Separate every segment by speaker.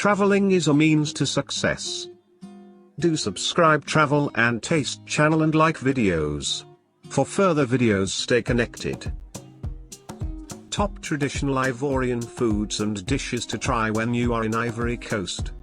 Speaker 1: Traveling is a means to success. Do subscribe Travel and Taste channel and like videos. For further videos, stay connected. Top traditional Ivorian foods and dishes to try when you are in Ivory Coast.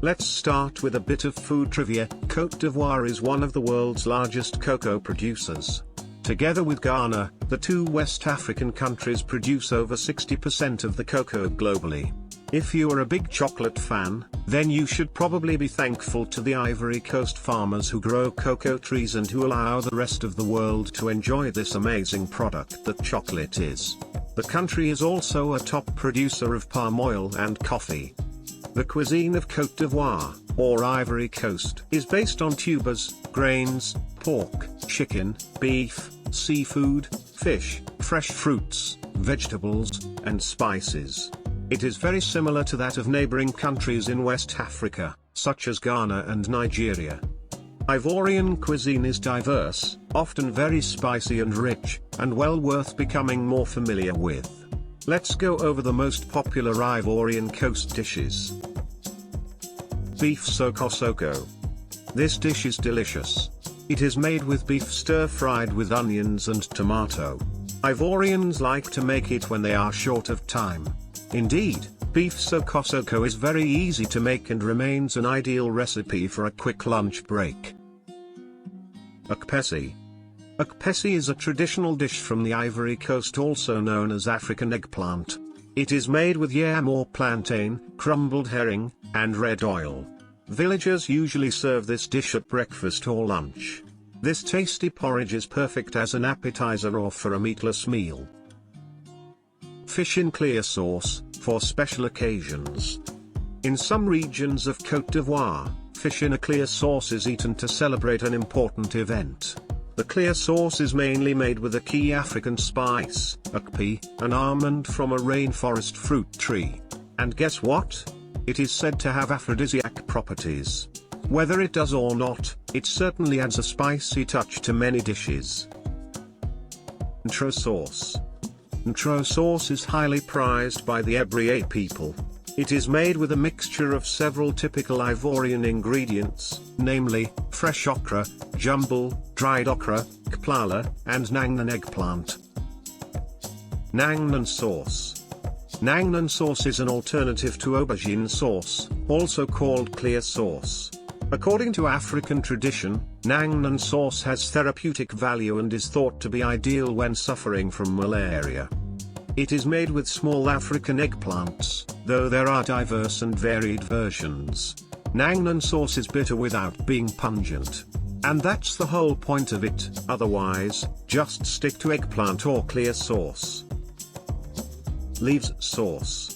Speaker 1: Let's start with a bit of food trivia. Côte d'Ivoire is one of the world's largest cocoa producers. Together with Ghana, the two West African countries produce over 60% of the cocoa globally. If you are a big chocolate fan, then you should probably be thankful to the Ivory Coast farmers who grow cocoa trees and who allow the rest of the world to enjoy this amazing product that chocolate is. The country is also a top producer of palm oil and coffee. The cuisine of Côte d'Ivoire, or Ivory Coast, is based on tubers, grains, pork, chicken, beef, seafood, fish, fresh fruits, vegetables, and spices. It is very similar to that of neighboring countries in West Africa, such as Ghana and Nigeria. Ivorian cuisine is diverse, often very spicy and rich, and well worth becoming more familiar with. Let's go over the most popular Ivorian coast dishes. Beef Sokossoko. This dish is delicious. It is made with beef stir-fried with onions and tomato. Ivorians like to make it when they are short of time. Indeed, beef Sokossoko is very easy to make and remains an ideal recipe for a quick lunch break. Akpessi. Akpessi is a traditional dish from the Ivory Coast, also known as African eggplant. It is made with yam or plantain, crumbled herring, and red oil. Villagers usually serve this dish at breakfast or lunch. This tasty porridge is perfect as an appetizer or for a meatless meal. Fish in clear sauce, for special occasions. In some regions of Côte d'Ivoire, fish in a clear sauce is eaten to celebrate an important event. The clear sauce is mainly made with a key African spice, akpessi, an almond from a rainforest fruit tree. And guess what? It is said to have aphrodisiac properties. Whether it does or not, it certainly adds a spicy touch to many dishes. Gnangnan sauce. Gnangnan sauce is highly prized by the Ebreye people. It is made with a mixture of several typical Ivorian ingredients, namely, fresh okra, Djoumblé, dried okra, Kplé Ba, and Gnangnan eggplant. Gnangnan sauce. Gnangnan sauce is an alternative to aubergine sauce, also called clear sauce. According to African tradition, Gnangnan sauce has therapeutic value and is thought to be ideal when suffering from malaria. It is made with small African eggplants, though there are diverse and varied versions. Gnangnan sauce is bitter without being pungent. And that's the whole point of it, otherwise, just stick to eggplant or clear sauce. Leaves sauce.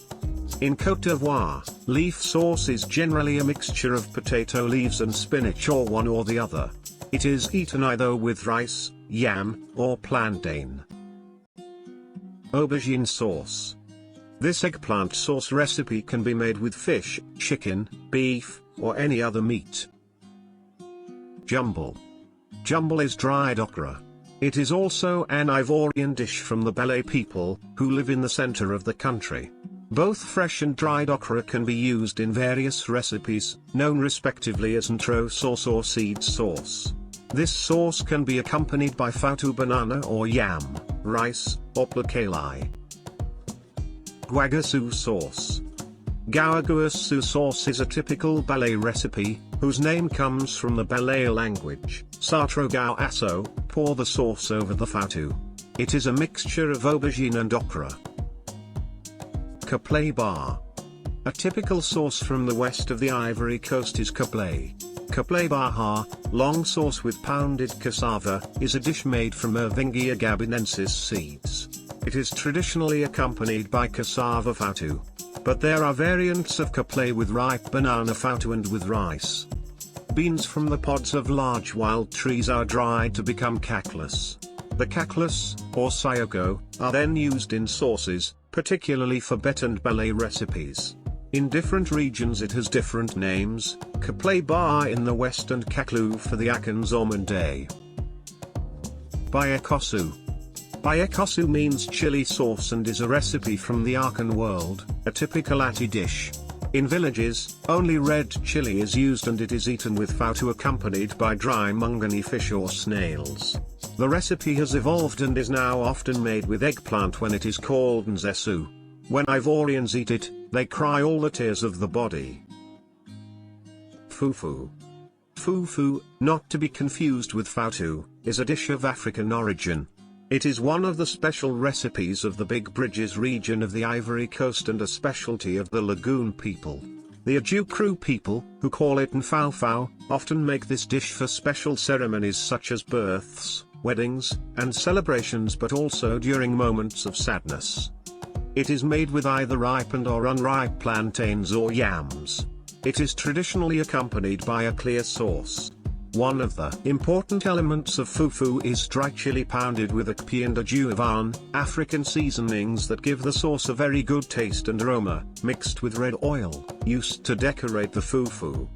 Speaker 1: In Côte d'Ivoire, leaf sauce is generally a mixture of potato leaves and spinach or one or the other. It is eaten either with rice, yam, or plantain. Aubergine sauce. This eggplant sauce recipe can be made with fish, chicken, beef, or any other meat. Djoumblé. Djoumblé is dried okra. It is also an Ivorian dish from the Kplé people, who live in the center of the country. Both fresh and dried okra can be used in various recipes, known respectively as Gnangnan sauce or seed sauce. This sauce can be accompanied by Foutou banana or yam, rice, or Placali. Gouagoussou sauce. Gouagoussou sauce is a typical Kplé recipe, whose name comes from the Kplé language. Gouagoussou, pour the sauce over the Foutou. It is a mixture of aubergine and okra. Kplé Ba. A typical sauce from the west of the Ivory Coast is Kplé. Kplé Ba, long sauce with pounded cassava, is a dish made from Ervingia gabonensis seeds. It is traditionally accompanied by cassava Foutou. But there are variants of Kplé with ripe banana Foutou and with rice. Beans from the pods of large wild trees are dried to become caclus. The caclus, or sayoko, are then used in sauces, particularly for bet and Kplé recipes. In different regions it has different names, Kplé Ba in the west and Claclo for the Akans or Monday. Biékosseu. Biékosseu means chili sauce and is a recipe from the Arkan world, a typical Atti dish. In villages, only red chili is used and it is eaten with Foutou accompanied by dry mungani fish or snails. The recipe has evolved and is now often made with eggplant when it is called nzesu. When Ivorians eat it, they cry all the tears of the body. Foufou. Foufou, not to be confused with Foutou, is a dish of African origin. It is one of the special recipes of the Big Bridges region of the Ivory Coast and a specialty of the Lagoon people. The Ajukru people, who call it nfaufau, often make this dish for special ceremonies such as births, weddings, and celebrations, but also during moments of sadness. It is made with either ripened or unripe plantains or yams. It is traditionally accompanied by a clear sauce. One of the important elements of foufou is dry chili pounded with Akpessi and Djoumblé, African seasonings that give the sauce a very good taste and aroma, mixed with red oil, used to decorate the foufou.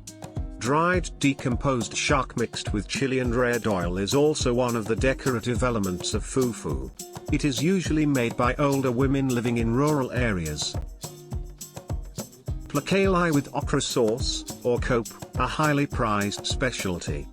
Speaker 1: Dried decomposed shark mixed with chili and red oil is also one of the decorative elements of foufou. It is usually made by older women living in rural areas. Placali with okra sauce, or Kopè, a highly prized specialty.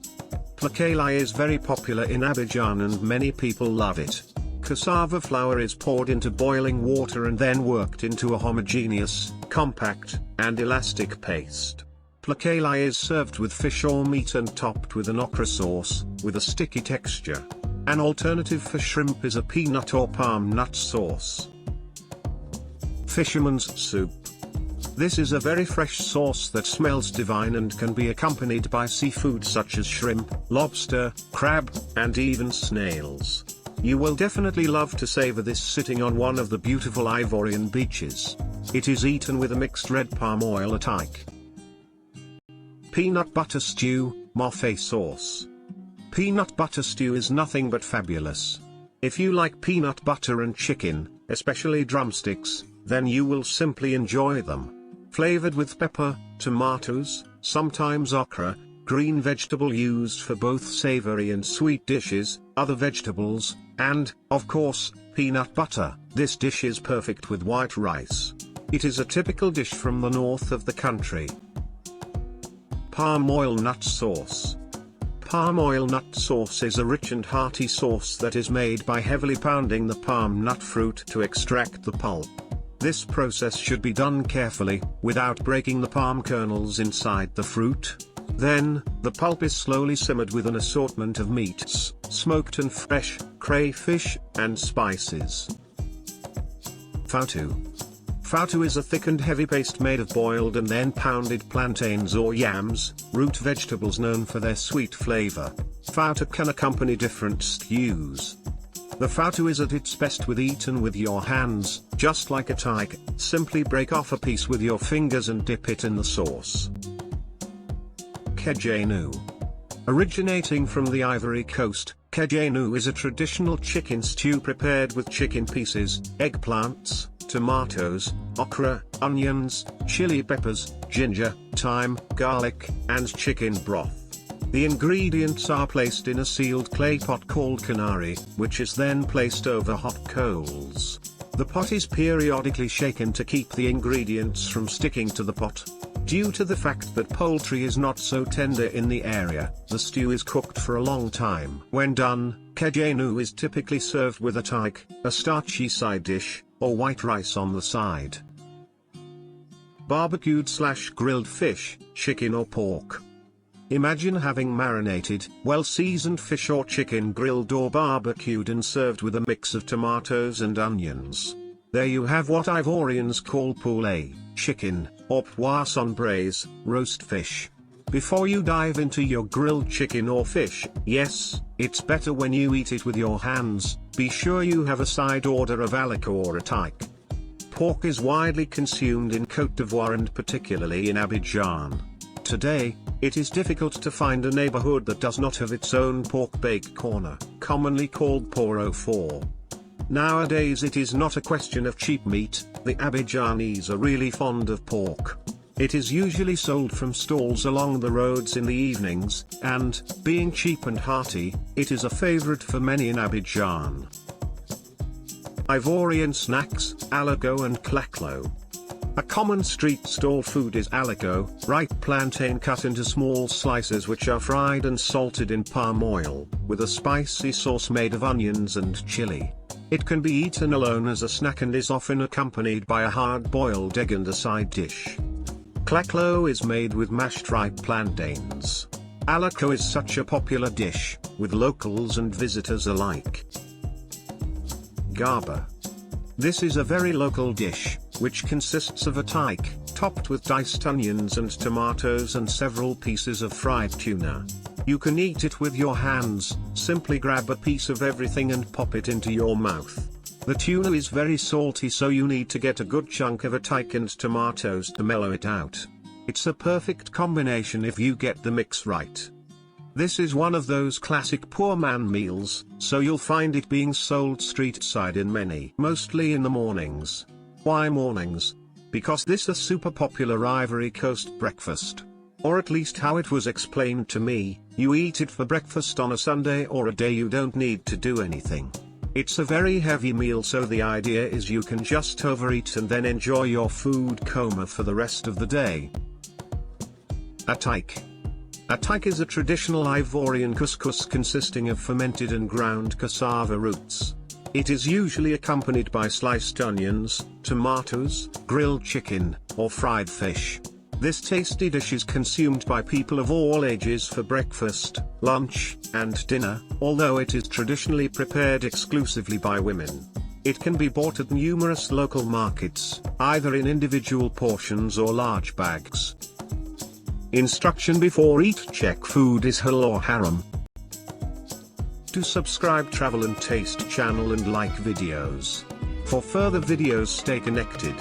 Speaker 1: Placali is very popular in Abidjan and many people love it. Cassava flour is poured into boiling water and then worked into a homogeneous, compact, and elastic paste. Placali is served with fish or meat and topped with an okra sauce, with a sticky texture. An alternative for shrimp is a peanut or palm nut sauce. Fisherman's soup. This is a very fresh sauce that smells divine and can be accompanied by seafood such as shrimp, lobster, crab, and even snails. You will definitely love to savor this sitting on one of the beautiful Ivorian beaches. It is eaten with a mixed red palm oil attiéké. Peanut butter stew, Mafé sauce. Peanut butter stew is nothing but fabulous. If you like peanut butter and chicken, especially drumsticks, then you will simply enjoy them. Flavored with pepper, tomatoes, sometimes okra, green vegetable used for both savory and sweet dishes, other vegetables, and, of course, peanut butter. This dish is perfect with white rice. It is a typical dish from the north of the country. Palm oil nut sauce. Palm oil nut sauce is a rich and hearty sauce that is made by heavily pounding the palm nut fruit to extract the pulp. This process should be done carefully, without breaking the palm kernels inside the fruit. Then, the pulp is slowly simmered with an assortment of meats, smoked and fresh, crayfish, and spices. Foutou. Foutou is a thick and heavy paste made of boiled and then pounded plantains or yams, root vegetables known for their sweet flavor. Foutou can accompany different stews. The foutou is at its best with eaten with your hands, just like attiéké. Simply break off a piece with your fingers and dip it in the sauce. Kedjenou. Originating from the Ivory Coast, Kedjenou is a traditional chicken stew prepared with chicken pieces, eggplants, tomatoes, okra, onions, chili peppers, ginger, thyme, garlic, and chicken broth. The ingredients are placed in a sealed clay pot called canary, which is then placed over hot coals. The pot is periodically shaken to keep the ingredients from sticking to the pot. Due to the fact that poultry is not so tender in the area, the stew is cooked for a long time. When done, Kedjenou is typically served with attiéké, a starchy side dish, or white rice on the side. Barbecued/grilled fish, chicken or pork. Imagine having marinated, well-seasoned fish or chicken grilled or barbecued and served with a mix of tomatoes and onions. There you have what Ivorians call poulet, chicken, or poisson braise, roast fish. Before you dive into your grilled chicken or fish, yes, it's better when you eat it with your hands, be sure you have a side order of Alloco or attiéké. Pork is widely consumed in Côte d'Ivoire and particularly in Abidjan. Today, it is difficult to find a neighborhood that does not have its own pork bake corner, commonly called poro 4. Nowadays it is not a question of cheap meat, the Abidjanese are really fond of pork. It is usually sold from stalls along the roads in the evenings, and, being cheap and hearty, it is a favorite for many in Abidjan. Ivorian snacks, Alloco and Claclo. A common street stall food is Alloco, ripe plantain cut into small slices which are fried and salted in palm oil, with a spicy sauce made of onions and chili. It can be eaten alone as a snack and is often accompanied by a hard-boiled egg and a side dish. Claclo is made with mashed ripe plantains. Alloco is such a popular dish, with locals and visitors alike. Garba. This is a very local dish, which consists of a tike, topped with diced onions and tomatoes and several pieces of fried tuna. You can eat it with your hands, simply grab a piece of everything and pop it into your mouth. The tuna is very salty, so you need to get a good chunk of a tike and tomatoes to mellow it out. It's a perfect combination if you get the mix right. This is one of those classic poor man meals, so you'll find it being sold street side in many, mostly in the mornings. Why mornings? Because this is a super popular Ivory Coast breakfast. Or at least how it was explained to me, you eat it for breakfast on a Sunday or a day you don't need to do anything. It's a very heavy meal, so the idea is you can just overeat and then enjoy your food coma for the rest of the day. Attiéké. Attiéké is a traditional Ivorian couscous consisting of fermented and ground cassava roots. It is usually accompanied by sliced onions, tomatoes, grilled chicken, or fried fish. This tasty dish is consumed by people of all ages for breakfast, lunch, and dinner, although it is traditionally prepared exclusively by women. It can be bought at numerous local markets, either in individual portions or large bags. Instruction before eat: check food is halal or haram. Do subscribe Travel and Taste channel and like videos. For further videos, stay connected.